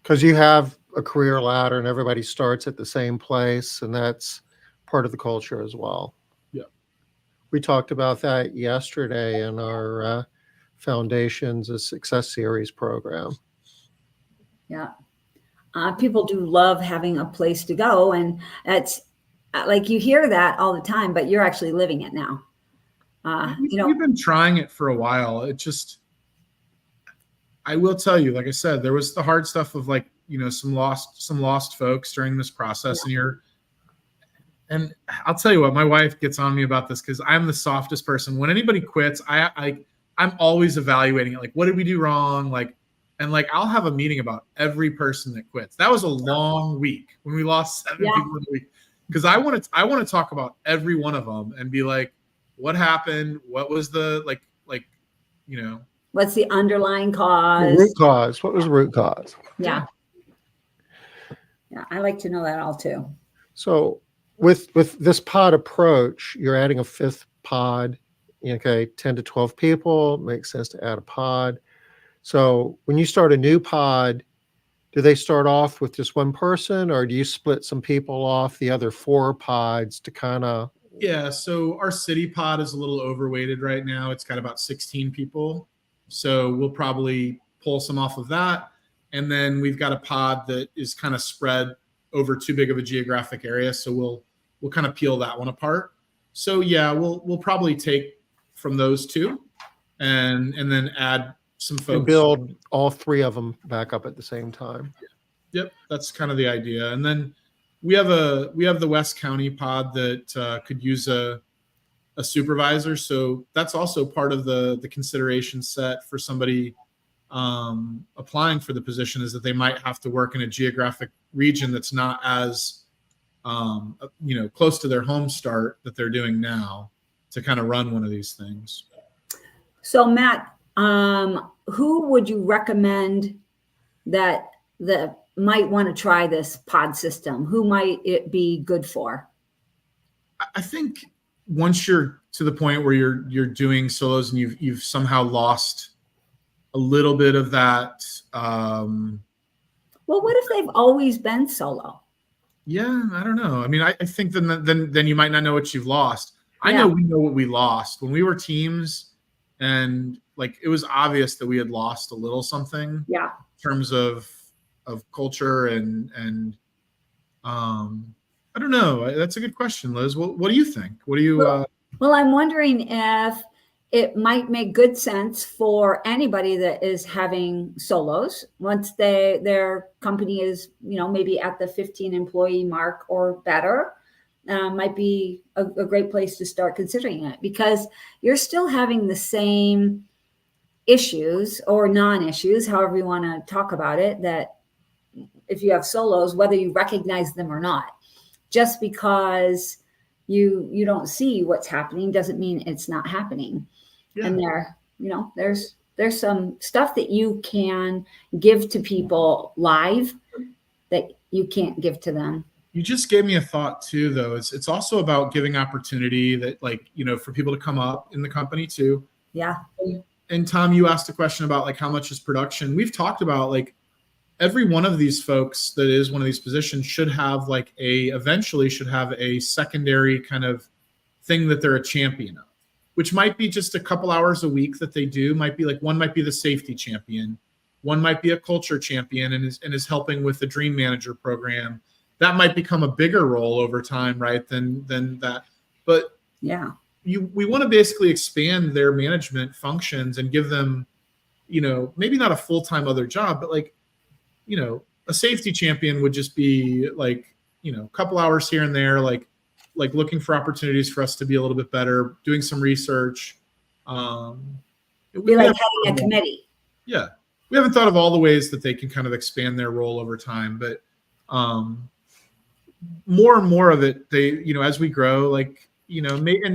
Because you have a career ladder and everybody starts at the same place, and that's part of the culture as well. Yeah. We talked about that yesterday in our Foundations of Success Series program. Yeah. People do love having a place to go, and that's like, you hear that all the time, but you're actually living it now. We've been trying it for a while. I will tell you, like I said, there was the hard stuff of like, some lost folks during this process, and I'll tell you what, my wife gets on me about this because I'm the softest person. When anybody quits, I'm always evaluating it. Like, what did we do wrong? And I'll have a meeting about every person that quits. That was a long week when we lost 7 people in a week, because I want to talk about every one of them and be like, what happened? What was the what's the underlying cause? The root cause. What was the root cause? Yeah. Yeah, I like to know that all too. So with this pod approach, you're adding a 5th pod. 10 to 12 people, makes sense to add a pod. So when you start a new pod, do they start off with just one person, or do you split some people off the other 4 pods to kind of? Yeah, so our city pod is a little overweighted right now. It's got about 16 people. So we'll probably pull some off of that. And then we've got a pod that is kind of spread over too big of a geographic area. So we'll kind of peel that one apart. So yeah, we'll probably take from those 2 and then add some folks. And build all 3 of them back up at the same time. Yep, that's kind of the idea. And then we have the West County pod that could use a supervisor. So that's also part of the consideration set for somebody applying for the position, is that they might have to work in a geographic region that's not as close to their home start that they're doing now to kind of run one of these things. So Matt, who would you recommend that the might want to try this pod system? Who might it be good for? I think once you're to the point where you're doing solos and you've somehow lost a little bit of that. Well, what if they've always been solo? Yeah, I don't know. I mean, I think then you might not know what you've lost. I Yeah. know we know what we lost when we were teams, and like it was obvious that we had lost a little something. Yeah. In terms of culture and I don't know. That's a good question, Liz. What do you think? What do you? Well, I'm wondering if it might make good sense for anybody that is having solos once their company is, maybe at the 15 employee mark or better. Might be a great place to start considering it, because you're still having the same issues or non-issues, however you want to talk about it, that if you have solos, whether you recognize them or not. Just because you don't see what's happening doesn't mean it's not happening. Yeah. And there's some stuff that you can give to people live that you can't give to them. You just gave me a thought too, though. It's also about giving opportunity that, for people to come up in the company too. Yeah. And Tom, you asked a question about like how much is production. We've talked about like every one of these folks that is one of these positions should have eventually should have a secondary kind of thing that they're a champion of, which might be just a couple hours a week that they do. Might be like one might be the safety champion, one might be a culture champion and is helping with the Dream Manager program. That might become a bigger role over time, right? Than that. But yeah, we want to basically expand their management functions and give them, maybe not a full-time other job, but a safety champion would just be like, a couple hours here and there, like looking for opportunities for us to be a little bit better, doing some research. Be like having a committee. Yeah. We haven't thought of all the ways that they can kind of expand their role over time, but more and more of it, they, as we grow, and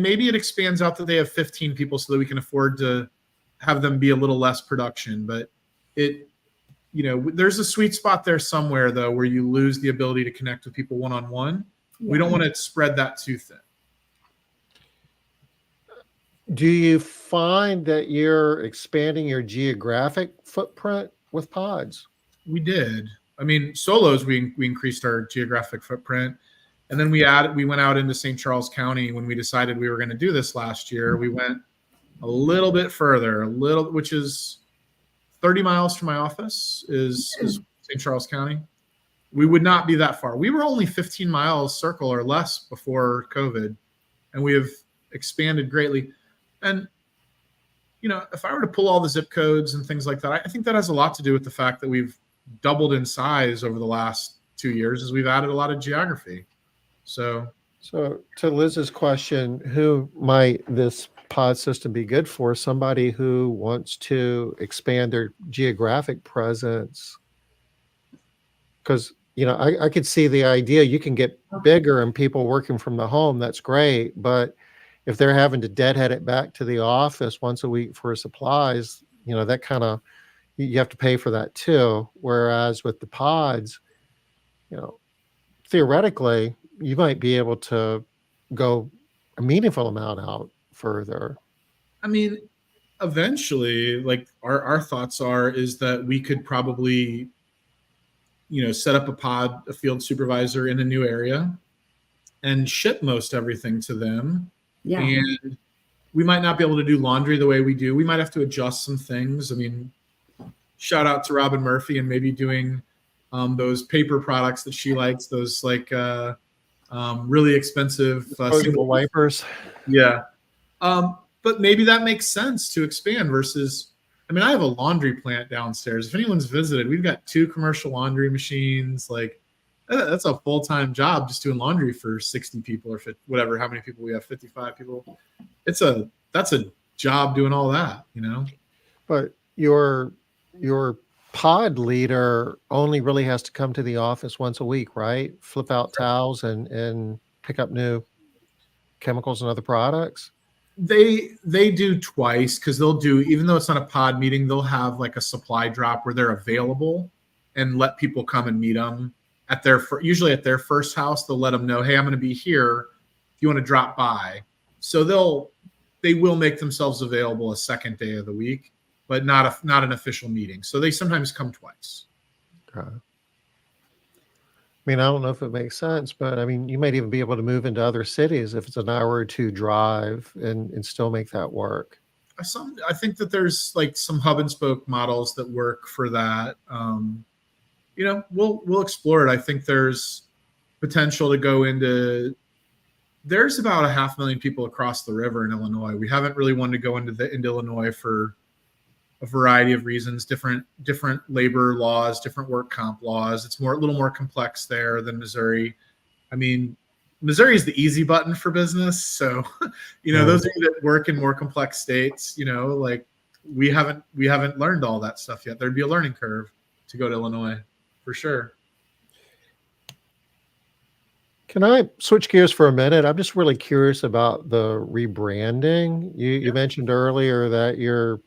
maybe it expands out that they have 15 people so that we can afford to have them be a little less production, but there's a sweet spot there somewhere though, where you lose the ability to connect with people one-on-one. Yeah. We don't want to spread that too thin. Do you find that you're expanding your geographic footprint with pods? We did. I mean, solos, we increased our geographic footprint. And then we went out into St. Charles County when we decided we were going to do this last year. We went a little bit further, which is 30 miles from my office is St. Charles County. We would not be that far. We were only 15 miles circle or less before COVID, and we have expanded greatly. And, if I were to pull all the zip codes and things like that, I think that has a lot to do with the fact that we've doubled in size over the last 2 years as we've added a lot of geography. So to Liz's question, who might this pod system be good for? Somebody who wants to expand their geographic presence. Because, I could see the idea you can get bigger and people working from the home. That's great. But if they're having to deadhead it back to the office once a week for supplies, that kind of, you have to pay for that too. Whereas with the pods, theoretically, you might be able to go a meaningful amount out further. I mean, eventually, like our thoughts is that we could probably, set up a field supervisor in a new area and ship most everything to them. Yeah. And we might not be able to do laundry the way we do. We might have to adjust some things. I mean, shout out to Robin Murphy and maybe doing those paper products that she likes, those really expensive disposable wipers. Yeah. But maybe that makes sense to expand versus, I have a laundry plant downstairs. If anyone's visited, we've got 2 commercial laundry machines. Like that's a full-time job just doing laundry for 60 people or whatever, how many people we have, 55 people. That's a job doing all that, But your pod leader only really has to come to the office once a week, right? Flip out towels and pick up new chemicals and other products. They do twice because they'll do, even though it's not a pod meeting, they'll have like a supply drop where they're available and let people come and meet them at usually at their first house. They'll let them know, hey, I'm going to be here if you want to drop by. So they will make themselves available a second day of the week, but not an official meeting. So they sometimes come twice. Okay. I mean, I don't know if it makes sense, but I mean, you might even be able to move into other cities if it's an hour or two drive and still make that work. I think that there's like some hub and spoke models that work for that. We'll explore it. I think there's potential to go into. There's about 500,000 people across the river in Illinois. We haven't really wanted to go into Illinois for a variety of reasons, different labor laws, different work comp laws. It's a little more complex there than Missouri. I mean, Missouri is the easy button for business. So, those of you that work in more complex states, like we haven't learned all that stuff yet. There'd be a learning curve to go to Illinois for sure. Can I switch gears for a minute? I'm just really curious about the rebranding. You mentioned earlier that you're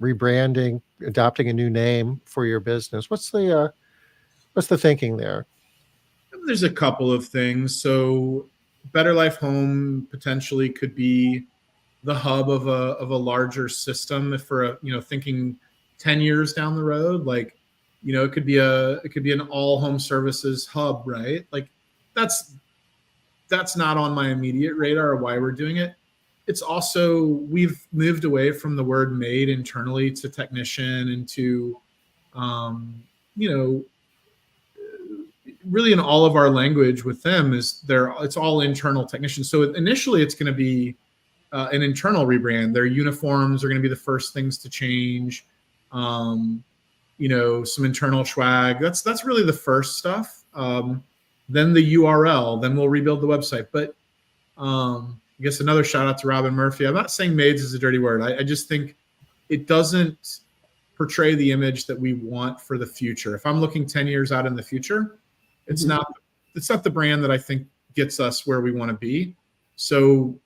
rebranding, adopting a new name for your business. What's the thinking there? There's a couple of things. So Better Life Home potentially could be the hub of a larger system. If for thinking 10 years down the road, like, it could be an all home services hub, right? Like that's not on my immediate radar of why we're doing it. It's also, we've moved away from the word maid internally to technician and to, really in all of our language with them it's all internal technicians. So initially it's going to be an internal rebrand. Their uniforms are going to be the first things to change. Some internal swag. That's really the first stuff. Then the URL, then we'll rebuild the website. But I guess another shout out to Robin Murphy. I'm not saying maids is a dirty word. I just think it doesn't portray the image that we want for the future. If I'm looking 10 years out in the future, it's not the brand that I think gets us where we want to be. So,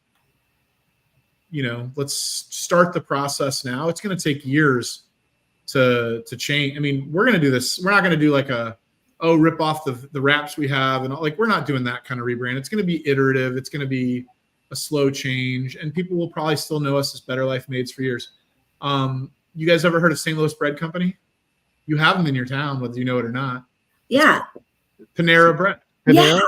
let's start the process now. It's going to take years to change. I mean, we're going to do this. We're not going to do like rip off the wraps we have. And like, we're not doing that kind of rebrand. It's going to be iterative. It's going to be a slow change, and people will probably still know us as Better Life Maids for years. You guys ever heard of St. Louis Bread Company? You have them in your town, whether you know it or not. Yeah. Panera Bread. Yeah.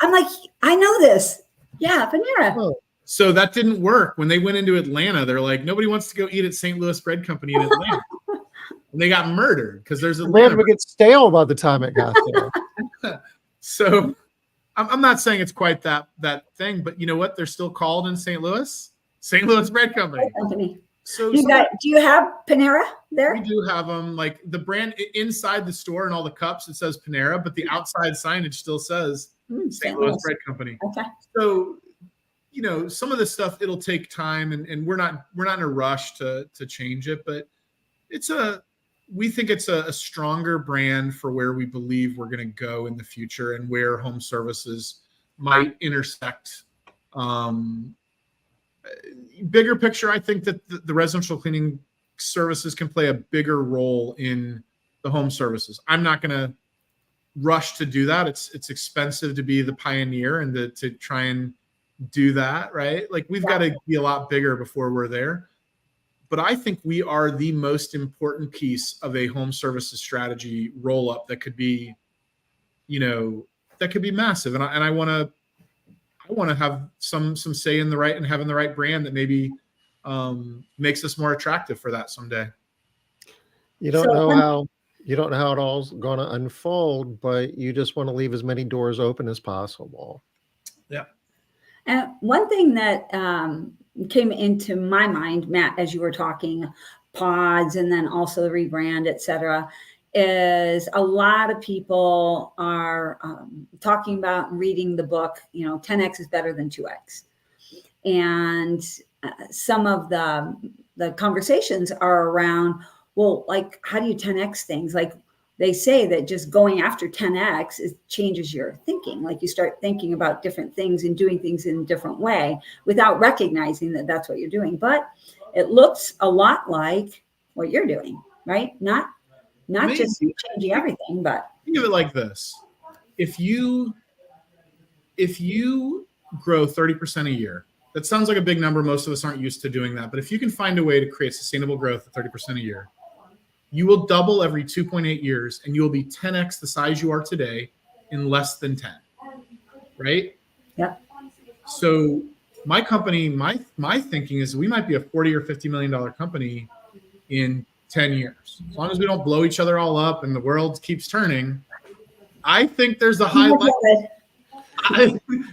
I'm like, I know this. Yeah, Panera. Oh. So that didn't work. When they went into Atlanta, they're like, nobody wants to go eat at St. Louis Bread Company in Atlanta. And they got murdered because there's Bread would get stale by the time it got there. So I'm not saying it's quite that thing, but you know what? They're still called in St. Louis Bread Company. So do you have Panera there? We do have them. Like the brand inside the store and all the cups, it says Panera, but the outside signage still says St. Louis Bread Company. Okay. So, some of this stuff, it'll take time, and we're not in a rush to change it, but we think it's a stronger brand for where we believe we're going to go in the future and where home services might intersect. Bigger picture, I think that the residential cleaning services can play a bigger role in the home services. I'm not going to rush to do that. It's expensive to be the pioneer and to try and do that, right? Like we've got to be a lot bigger before we're there. But I think we are the most important piece of a home services strategy roll up that could be, massive. And I want to have some say in having the right brand that maybe makes us more attractive for that someday. You don't know how it all's going to unfold, but you just want to leave as many doors open as possible. Yeah. And one thing that came into my mind, Matt, as you were talking PODS and then also the rebrand, et cetera, is a lot of people are talking about and reading the book, 10X is better than 2X. And some of the conversations are around, well, like, how do you 10X things? Like they say that just going after 10X changes your thinking. Like you start thinking about different things and doing things in a different way without recognizing that that's what you're doing. But it looks a lot like what you're doing, right? Not Not just Maybe. changing everything, but Think of it like this. If you grow 30% a year, that sounds like a big number. Most of us aren't used to doing that. But if you can find a way to create sustainable growth at 30% a year, you will double every 2.8 years, and you will be 10x the size you are today in less than 10. Right? Yep. So my company, my thinking is we might be a 40 or $50 million company in 10 years. As long as we don't blow each other all up and the world keeps turning, I think there's a high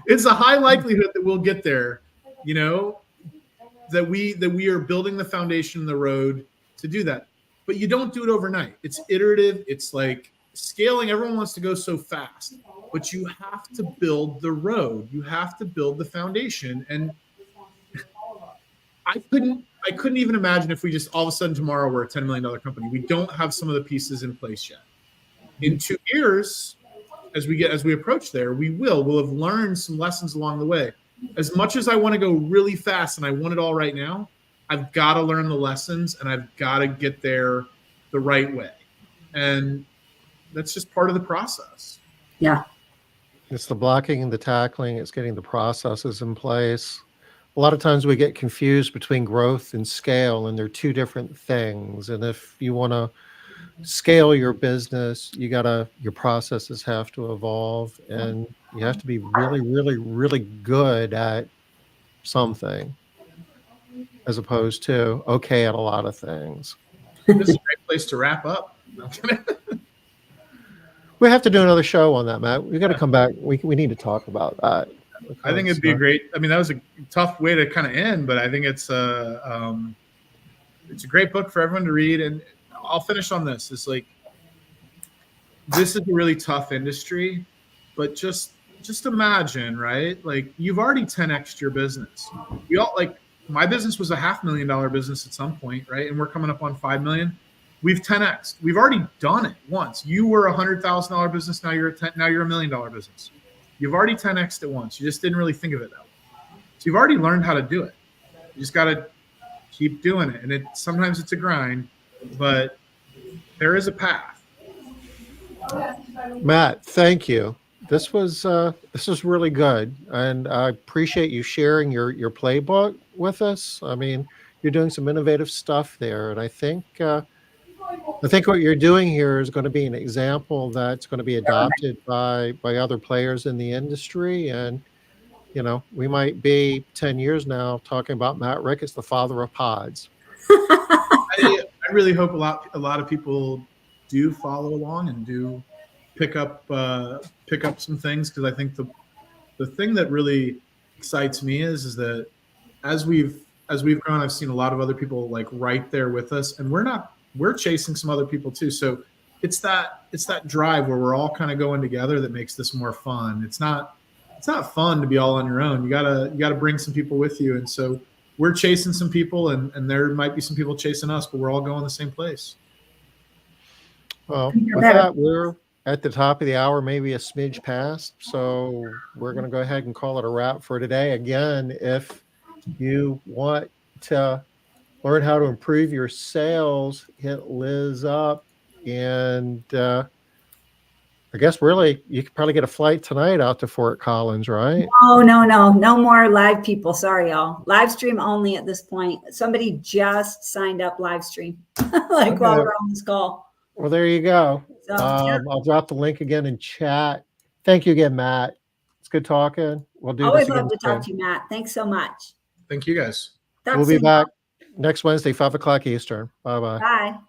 it's a high likelihood that we'll get there, you know, that we are building the foundation, the road to do that. But you don't do it overnight. It's iterative. It's like scaling. Everyone wants to go so fast, but you have to build the road. You have to build the foundation. And I couldn't even imagine if we just all of a sudden tomorrow we're a $10 million company. We don't have some of the pieces in place yet. In 2 years, as we approach there, we'll have learned some lessons along the way. As much as I want to go really fast and I want it all right now, I've got to learn the lessons and I've got to get there the right way. And that's just part of the process. Yeah. It's the blocking and the tackling. It's getting the processes in place. A lot of times we get confused between growth and scale, and they're two different things. And if you want to scale your business, your processes have to evolve, and you have to be really, really, really good at something as opposed to okay at a lot of things. This is a great place to wrap up. We have to do another show on that, Matt. We got to come back. We need to talk about that. I think it'd be a great. I mean, that was a tough way to kind of end, but I think it's a great book for everyone to read. And I'll finish on this. It's like, this is a really tough industry, but just imagine, right? Like, you've already 10x'd your business. We all, like, my business was a $500,000 business at some point, right? And we're coming up on 5 million. We've 10x'd. We've already done it once. You were a $100,000 business. Now you're now you're $1 million business. You've already 10x'd it once. You just didn't really think of it that way. So you've already learned how to do it. You just got to keep doing it. And sometimes it's a grind, but there is a path. Matt, thank you. This was really good, and I appreciate you sharing your playbook with us. I mean, you're doing some innovative stuff there, and I think what you're doing here is going to be an example that's going to be adopted by other players in the industry. And you know, we might be 10 years now talking about Matt Ricketts, the father of PODS. I really hope a lot of people do follow along and do pick up some things, because I think the thing that really excites me is that as we've grown, I've seen a lot of other people like right there with us, and we're chasing some other people too. So it's that drive where we're all kind of going together that makes this more fun. It's not fun to be all on your own. You gotta bring some people with you, and so we're chasing some people, and there might be some people chasing us, but we're all going the same place. Well, with that, we're at the top of the hour, maybe a smidge past. So we're going to go ahead and call it a wrap for today. Again, if you want to learn how to improve your sales, hit Liz up. And I guess really you could probably get a flight tonight out to Fort Collins, right? Oh, no more live people. Sorry, y'all. Live stream only at this point. Somebody just signed up live stream while we're on this call. Well, there you go. So, I'll drop the link again in chat. Thank you again, Matt. It's good talking. We'll do always this again love to talk to you, Matt. Thanks so much. Thank you, guys. We'll be back next Wednesday, 5 o'clock Eastern. Bye-bye. Bye.